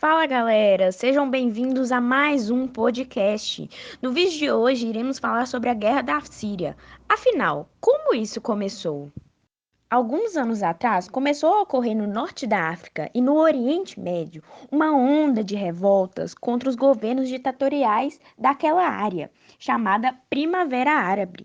Fala galera, sejam bem-vindos a mais um podcast. No vídeo de hoje iremos falar sobre a Guerra da Síria. Afinal, como isso começou? Alguns anos atrás, começou a ocorrer no norte da África e no Oriente Médio uma onda de revoltas contra os governos ditatoriais daquela área, chamada Primavera Árabe.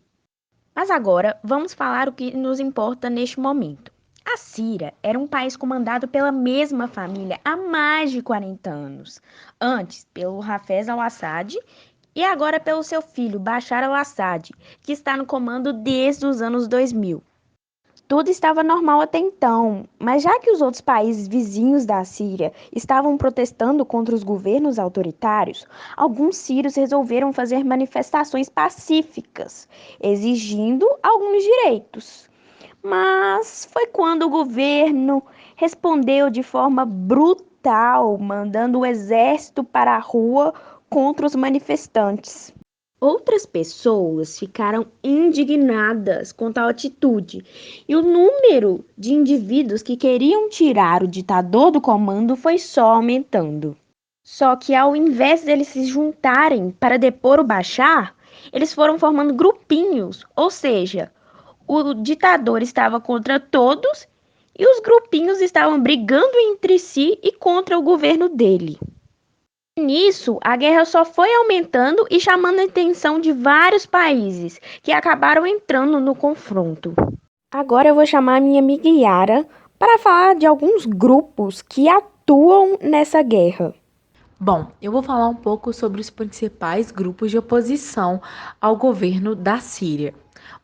Mas agora vamos falar o que nos importa neste momento. A Síria era um país comandado pela mesma família há mais de 40 anos. Antes, pelo Hafez al-Assad e agora pelo seu filho Bashar al-Assad, que está no comando desde os anos 2000. Tudo estava normal até então, mas já que os outros países vizinhos da Síria estavam protestando contra os governos autoritários, alguns sírios resolveram fazer manifestações pacíficas, exigindo alguns direitos. Mas foi quando o governo respondeu de forma brutal, mandando o exército para a rua contra os manifestantes. Outras pessoas ficaram indignadas com tal atitude, e o número de indivíduos que queriam tirar o ditador do comando foi só aumentando. Só que ao invés deles se juntarem para depor o Bashar, eles foram formando grupinhos, ou seja, o ditador estava contra todos e os grupinhos estavam brigando entre si e contra o governo dele. Nisso, a guerra só foi aumentando e chamando a atenção de vários países, que acabaram entrando no confronto. Agora eu vou chamar a minha amiga Yara para falar de alguns grupos que atuam nessa guerra. Bom, eu vou falar um pouco sobre os principais grupos de oposição ao governo da Síria.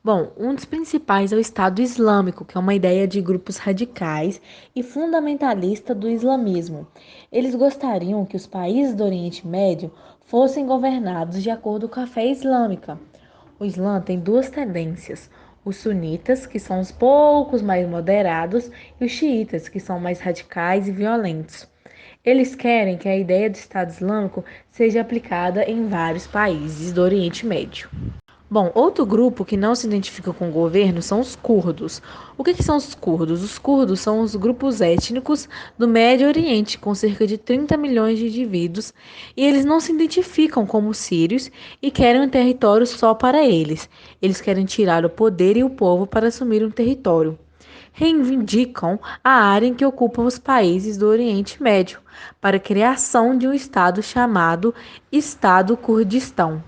Bom, um dos principais é o Estado Islâmico, que é uma ideia de grupos radicais e fundamentalista do islamismo. Eles gostariam que os países do Oriente Médio fossem governados de acordo com a fé islâmica. O Islã tem duas tendências: os sunitas, que são os poucos mais moderados, e os xiitas, que são mais radicais e violentos. Eles querem que a ideia do Estado Islâmico seja aplicada em vários países do Oriente Médio. Bom, outro grupo que não se identifica com o governo são os curdos. O que são os curdos? Os curdos são os grupos étnicos do Médio Oriente, com cerca de 30 milhões de indivíduos, e eles não se identificam como sírios e querem um território só para eles. Eles querem tirar o poder e o povo para assumir um território. Reivindicam a área em que ocupam os países do Oriente Médio, para a criação de um Estado chamado Estado Kurdistão.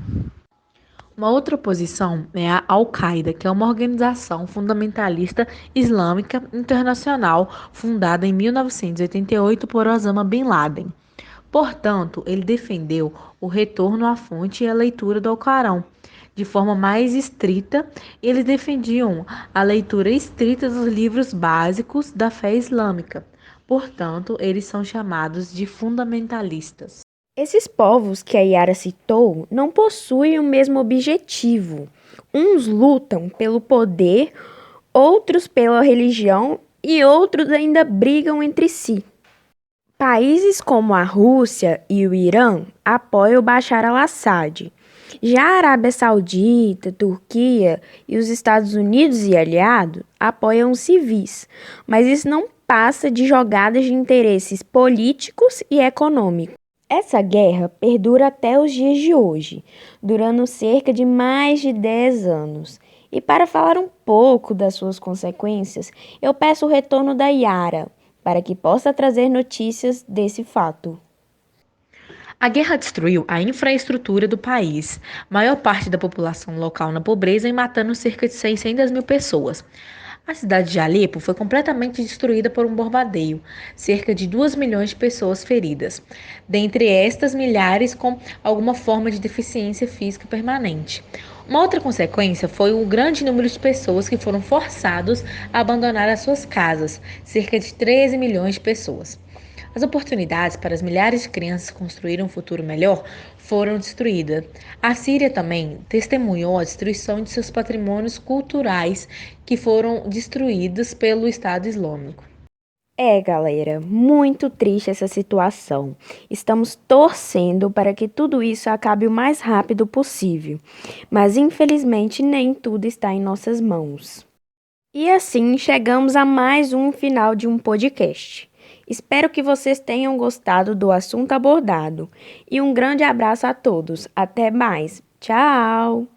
Uma outra oposição é a Al-Qaeda, que é uma organização fundamentalista islâmica internacional fundada em 1988 por Osama Bin Laden. Portanto, ele defendeu o retorno à fonte e à leitura do Alcorão. De forma mais estrita, eles defendiam a leitura estrita dos livros básicos da fé islâmica. Portanto, eles são chamados de fundamentalistas. Esses povos que a Yara citou não possuem o mesmo objetivo. Uns lutam pelo poder, outros pela religião e outros ainda brigam entre si. Países como a Rússia e o Irã apoiam o Bashar al-Assad. Já a Arábia Saudita, Turquia e os Estados Unidos e aliados apoiam os civis, mas isso não passa de jogadas de interesses políticos e econômicos. Essa guerra perdura até os dias de hoje, durando cerca de mais de 10 anos. E para falar um pouco das suas consequências, eu peço o retorno da Yara, para que possa trazer notícias desse fato. A guerra destruiu a infraestrutura do país, maior parte da população local na pobreza e matando cerca de 600 mil pessoas. A cidade de Alepo foi completamente destruída por um bombardeio, cerca de 2 milhões de pessoas feridas, dentre estas milhares com alguma forma de deficiência física permanente. Uma outra consequência foi o grande número de pessoas que foram forçados a abandonar as suas casas, cerca de 13 milhões de pessoas. As oportunidades para as milhares de crianças construírem um futuro melhor foram destruídas. A Síria também testemunhou a destruição de seus patrimônios culturais que foram destruídos pelo Estado Islâmico. Galera, muito triste essa situação. Estamos torcendo para que tudo isso acabe o mais rápido possível, mas infelizmente nem tudo está em nossas mãos. E assim chegamos a mais um final de um podcast. Espero que vocês tenham gostado do assunto abordado. E um grande abraço a todos. Até mais. Tchau!